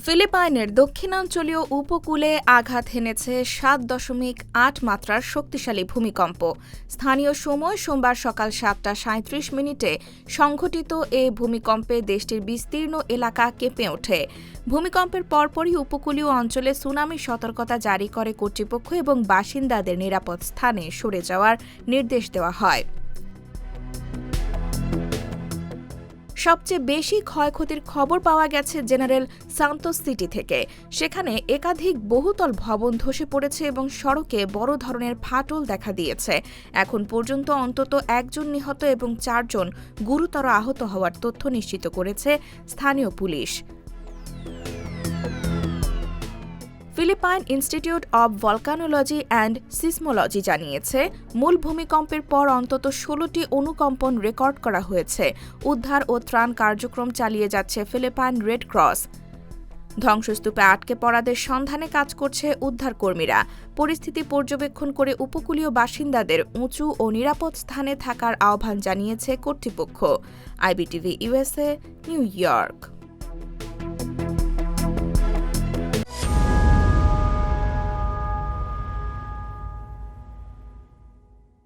ফিলিপাইনের দক্ষিণাঞ্চলীয় উপকূলে আঘাত হেনেছে ৭.৮ মাত্রার শক্তিশালী ভূমিকম্প। স্থানীয় সময় সোমবার সকাল ৭টা ৩৭ মিনিটে সংঘটিত এ ভূমিকম্পে দেশটির বিস্তীর্ণ এলাকা কেঁপে ওঠে। ভূমিকম্পের পরপরই উপকূলীয় অঞ্চলে সুনামি সতর্কতা জারি করে কর্তৃপক্ষ এবং বাসিন্দাদের নিরাপদ স্থানে সরে যাওয়ার নির্দেশ দেওয়া হয়। সবচেয়ে বেশি ক্ষয়ক্ষতির খবর পাওয়া গেছে জেনারেল সান্তোস সিটি থেকে। সেখানে একাধিক বহুতল ভবন ধসে পড়েছে এবং সড়কে বড় ধরনের ফাটল দেখা দিয়েছে। এখন পর্যন্ত অন্তত একজন নিহত এবং ৪ জন গুরুতর আহত হওয়ার তথ্য নিশ্চিত করেছে স্থানীয় পুলিশ। Philippine institute of volcanology and seismology জানিয়েছে, মূল ভূমিকম্পের পর অন্তত ১৬টি অনুকম্পন রেকর্ড করা হয়েছে। উদ্ধার ও ত্রাণ কার্যক্রম চালিয়ে যাচ্ছে ফিলিপাইন রেড ক্রস। ধ্বংসস্তূপে আটকে পড়াদের সন্ধানে কাজ করছে উদ্ধারকর্মীরা। পরিস্থিতি পর্যবেক্ষণ করে উপকূলীয় বাসিন্দাদের উঁচু ও নিরাপদ স্থানে থাকার আহ্বান জানিয়েছে কর্তৃপক্ষ। IBTV USA, new York.